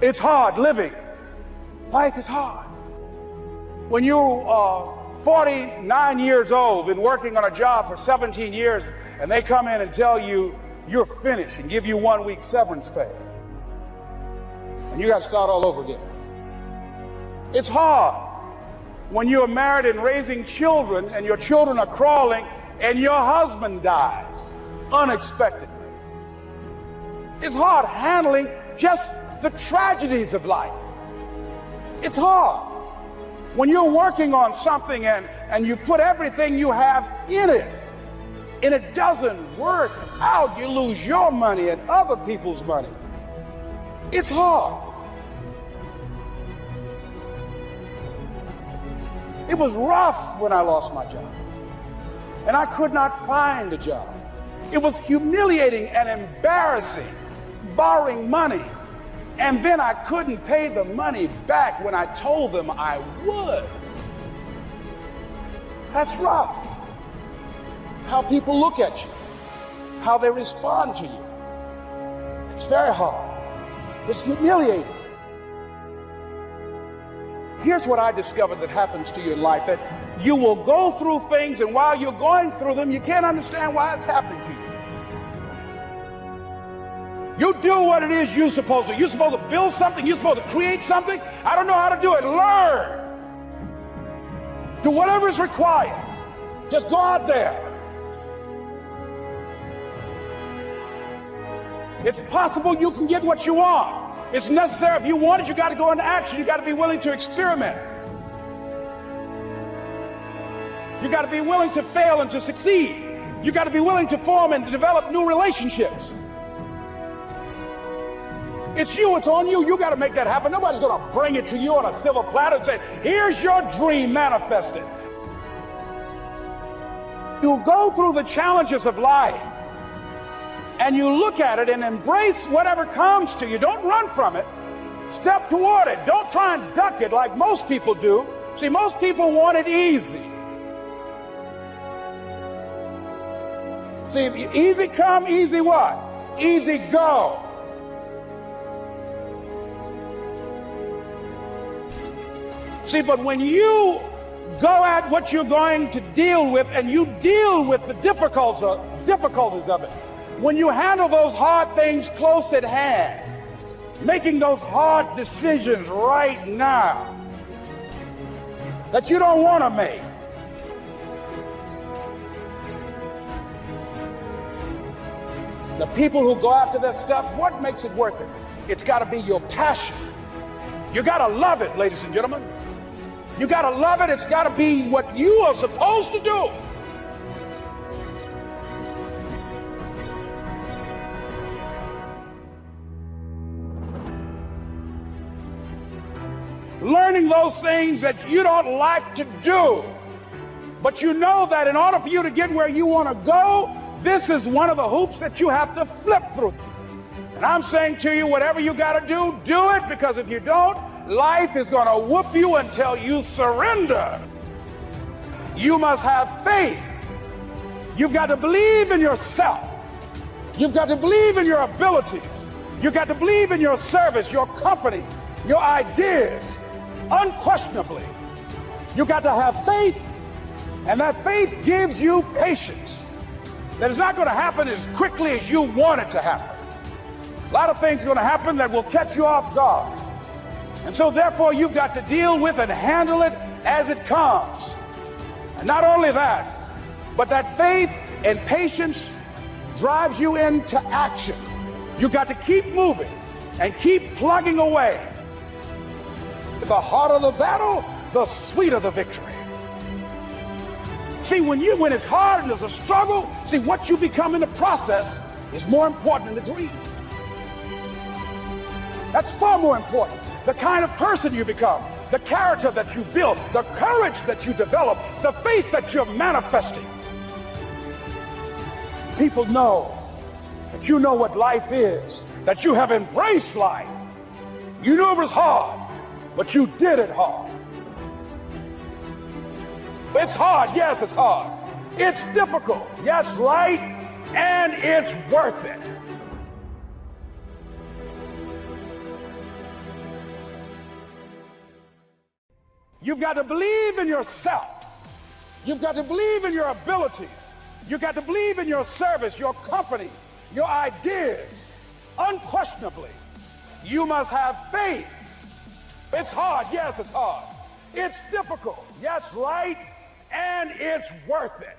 It's hard living. Life is hard. When you are 49 years old, been working on a job for 17 years, and they come in and tell you you're finished and give you 1 week severance pay, and you got to start all over again. It's hard when you're married and raising children, and your children are crawling, and your husband dies unexpectedly. It's hard handling just the tragedies of life. It's hard when you're working on something and you put everything you have in it, and it doesn't work out. You lose your money and other people's money. It's hard. It was rough when I lost my job, and I could not find a job. It was humiliating and embarrassing, borrowing money, and then I couldn't pay the money back when I told them I would. That's rough. How people look at you, how they respond to you. It's very hard. It's humiliating. Here's what I discovered that happens to you in life, that you will go through things, and while you're going through them, you can't understand why it's happening to you. You do what it is you're supposed to. You're supposed to build something. You're supposed to create something. I don't know how to do it. Learn. Do whatever is required. Just go out there. It's possible you can get what you want. It's necessary. If you want it, you got to go into action. You got to be willing to experiment. You got to be willing to fail and to succeed. You got to be willing to form and to develop new relationships. It's you, it's on you. You got to make that happen. Nobody's going to bring it to you on a silver platter and say, here's your dream, manifest it. You go through the challenges of life, and you look at it and embrace whatever comes to you. Don't run from it. Step toward it. Don't try and duck it like most people do. See, most people want it easy. See, easy come, easy what? Easy go. See, but when you go at what you're going to deal with, and you deal with the difficulties of it, when you handle those hard things close at hand, making those hard decisions right now that you don't want to make, the people who go after this stuff, what makes it worth it? It's got to be your passion. You got to love it, ladies and gentlemen. You got to love it. It's got to be what you are supposed to do. Learning those things that you don't like to do, but you know that in order for you to get where you want to go, this is one of the hoops that you have to flip through. And I'm saying to you, whatever you got to do, do it, because if you don't, life is going to whoop you until you surrender. You must have faith. You've got to believe in yourself. You've got to believe in your abilities. You've got to believe in your service, your company, your ideas. Unquestionably, you got to have faith, and that faith gives you patience. That is not going to happen as quickly as you want it to happen. A lot of things are going to happen that will catch you off guard. And so therefore you've got to deal with and handle it as it comes. And not only that, but that faith and patience drives you into action. You've got to keep moving and keep plugging away. The harder the battle, the sweeter the victory. See, when it's hard and there's a struggle, see, what you become in the process is more important than the dream. That's far more important. The kind of person you become, the character that you build, the courage that you develop, the faith that you're manifesting. People know that you know what life is, that you have embraced life. You knew it was hard, but you did it hard. It's hard, yes, it's hard. It's difficult, yes, right, and it's worth it. You've got to believe in yourself. You've got to believe in your abilities. You've got to believe in your service, your company, your ideas. Unquestionably, you must have faith. It's hard. Yes, it's hard. It's difficult. Yes, right. And it's worth it.